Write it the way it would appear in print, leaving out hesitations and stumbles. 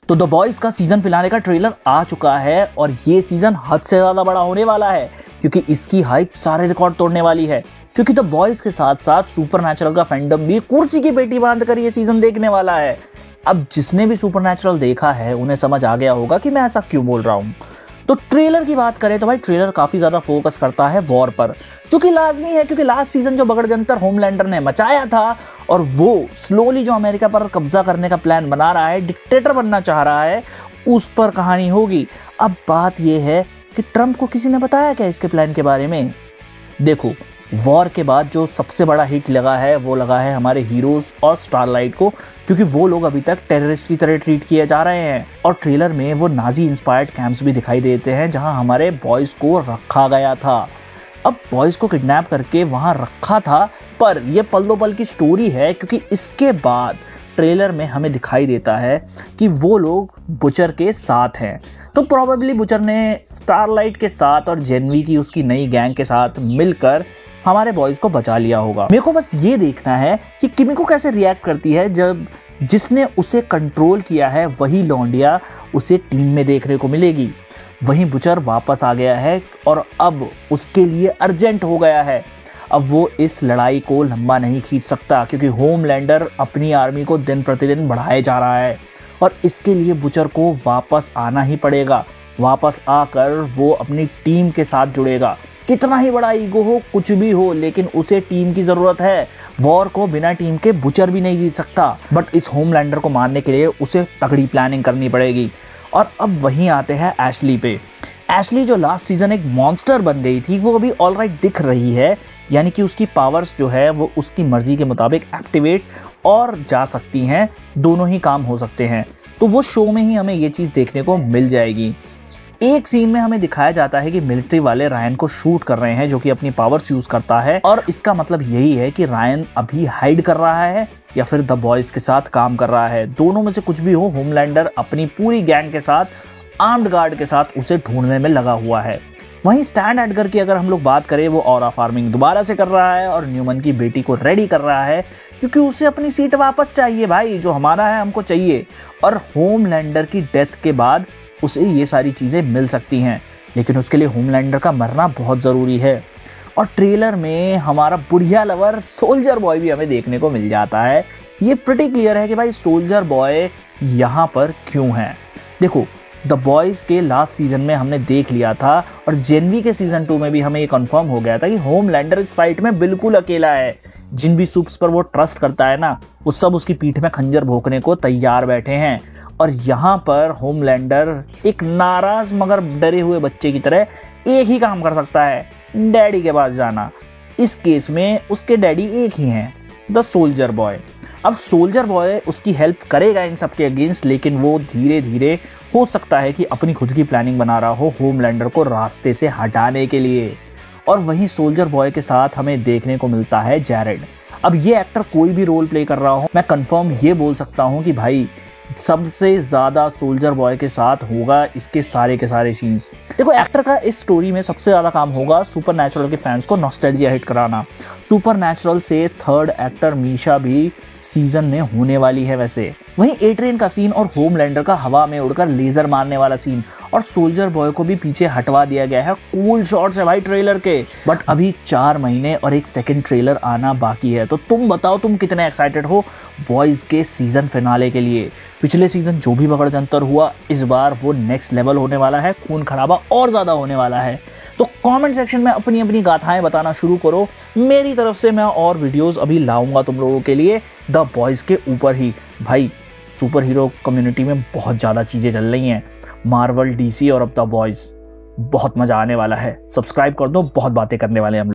तो the boys का season finale का ट्रेलर आ चुका है और ये सीजन हद से ज्यादा बड़ा होने वाला है क्योंकि इसकी हाइप सारे रिकॉर्ड तोड़ने वाली है। क्योंकि द बॉयज के साथ साथ सुपरनैचुरल का फैंडम भी कुर्सी की पेटी बांध कर ये सीजन देखने वाला है। अब जिसने भी सुपरनैचुरल देखा है उन्हें समझ आ गया होगा कि मैं ऐसा क्यों बोल रहा हूँ। तो ट्रेलर की बात करें तो भाई ट्रेलर काफी ज्यादा फोकस करता है वॉर पर, जो कि लाजमी है क्योंकि लास्ट सीजन जो बगड़जंतर होमलैंडर ने मचाया था और वो स्लोली जो अमेरिका पर कब्जा करने का प्लान बना रहा है, डिक्टेटर बनना चाह रहा है, उस पर कहानी होगी। अब बात यह है कि ट्रंप को किसी ने बताया क्या इसके प्लान के बारे में? देखो, वॉर के बाद जो सबसे बड़ा हिट लगा है वो लगा है हमारे हीरोज और स्टारलाइट को, क्योंकि वो लोग अभी तक टेररिस्ट की तरह ट्रीट किए जा रहे हैं। और ट्रेलर में वो नाजी इंस्पायर्ड कैंप्स भी दिखाई देते हैं जहां हमारे बॉयज को रखा गया था। अब बॉयज को किडनैप करके वहां रखा था, पर ये पल दो पल की स्टोरी है क्योंकि इसके बाद ट्रेलर में हमें दिखाई देता है कि वो लोग बुचर के साथ हैं। तो प्रोबेबली बुचर ने स्टारलाइट के साथ और जेनवी की उसकी नई गैंग के साथ मिलकर हमारे बॉयज को बचा लिया होगा। मेरे को बस ये देखना है कि किमिको कैसे रिएक्ट करती है जब जिसने उसे कंट्रोल किया है वही लौंडिया उसे टीम में देखने को मिलेगी। वहीं बुचर वापस आ गया है और अब उसके लिए अर्जेंट हो गया है। अब वो इस लड़ाई को लंबा नहीं खींच सकता क्योंकि होमलैंडर अपनी आर्मी को दिन प्रतिदिन बढ़ाए जा रहा है और इसके लिए बुचर को वापस आना ही पड़ेगा। वापस आकर वो अपनी टीम के साथ जुड़ेगा। कितना ही बड़ा ईगो हो, कुछ भी हो, लेकिन उसे टीम की जरूरत है। वॉर को बिना टीम के बुचर भी नहीं जीत सकता। बट इस होमलैंडर को मारने के लिए उसे तगड़ी प्लानिंग करनी पड़ेगी। और अब वहीं आते हैं एशली पे। एशली जो लास्ट सीजन एक मॉन्स्टर बन गई थी वो अभी ऑलराइट दिख रही है, यानी कि उसकी पावर्स जो है वो उसकी मर्जी के मुताबिक एक्टिवेट और जा सकती हैं, दोनों ही काम हो सकते हैं। तो वो शो में ही हमें ये चीज़ देखने को मिल जाएगी। एक सीन में हमें दिखाया जाता है कि मिलिट्री वाले रायन को शूट कर रहे हैं जो कि अपनी पावर्स यूज करता है और इसका मतलब यही है कि रायन अभी हाइड कर रहा है या फिर द बॉयज के साथ काम कर रहा है। दोनों में से कुछ भी हो, होमलैंडर अपनी पूरी गैंग के साथ, आर्म्ड गार्ड के साथ उसे ढूंढने में लगा हुआ है। वहीं स्टैन एडगर की अगर हम लोग बात करें, वो ऑरा फार्मिंग दोबारा से कर रहा है और न्यूमन की बेटी को रेडी कर रहा है क्योंकि उसे अपनी सीट वापस चाहिए। भाई, जो हमारा है हमको चाहिए। और होमलैंडर की डेथ के बाद उसे ये सारी चीज़ें मिल सकती हैं, लेकिन उसके लिए होमलैंडर का मरना बहुत ज़रूरी है। और ट्रेलर में हमारा बुढ़िया लवर सोल्जर बॉय भी हमें देखने को मिल जाता है। ये प्रिटी क्लियर है कि भाई सोल्जर बॉय यहाँ पर क्यों है। देखो, द बॉयज़ के लास्ट सीजन में हमने देख लिया था और जेनवी के सीजन 2 में भी हमें ये कंफर्म हो गया था कि होमलैंडर इस फाइट में बिल्कुल अकेला है। जिन भी सुप्स पर वो ट्रस्ट करता है ना, वो सब उसकी पीठ में खंजर भोंकने को तैयार बैठे हैं। और यहाँ पर होमलैंडर एक नाराज मगर डरे हुए बच्चे की तरह एक ही काम कर सकता है, डैडी के पास जाना। इस केस में उसके डैडी एक ही हैं, द सोल्जर बॉय। अब सोल्जर बॉय उसकी हेल्प करेगा इन सब के अगेंस्ट, लेकिन वो धीरे धीरे हो सकता है कि अपनी खुद की प्लानिंग बना रहा हो होमलैंडर को रास्ते से हटाने के लिए। और वहीं सोल्जर बॉय के साथ हमें देखने को मिलता है जैरेड। अब ये एक्टर कोई भी रोल प्ले कर रहा हो, मैं कंफर्म ये बोल सकता हूँ कि भाई सबसे ज़्यादा सोल्जर बॉय के साथ होगा इसके सारे के सारे सीन्स। देखो, एक्टर का इस स्टोरी में सबसे ज़्यादा काम होगा सुपरनैचुरल के फैंस को नॉस्टैल्जिया हिट कराना। सुपरनैचुरल से थर्ड एक्टर मीशा भी सीजन में होने वाली है वैसे। वहीं ए ट्रेन का सीन और होमलैंडर का हवा में उड़कर लेजर मारने वाला सीन और सोल्जर बॉय को भी पीछे हटवा दिया गया है। कूल शॉट्स है भाई ट्रेलर के। बट अभी 4 महीने और एक सेकंड ट्रेलर आना बाकी है। तो तुम बताओ, तुम कितने एक्साइटेड हो बॉयज के सीजन फिनाले के लिए? पिछले सीजन जो भी बगड़जंतर हुआ, इस बार वो नेक्स्ट लेवल होने वाला है, खून खराबा और ज़्यादा होने वाला है। तो कमेंट सेक्शन में अपनी अपनी गाथाएं बताना शुरू करो। मेरी तरफ से मैं और वीडियोस अभी लाऊंगा तुम लोगों के लिए द बॉयज़ के ऊपर ही। भाई, सुपर हीरो कम्युनिटी में बहुत ज़्यादा चीज़ें चल रही हैं, मार्वल, डीसी और अब द बॉयज़। बहुत मज़ा आने वाला है। सब्सक्राइब कर दो, बहुत बातें करने वाले हैं हम।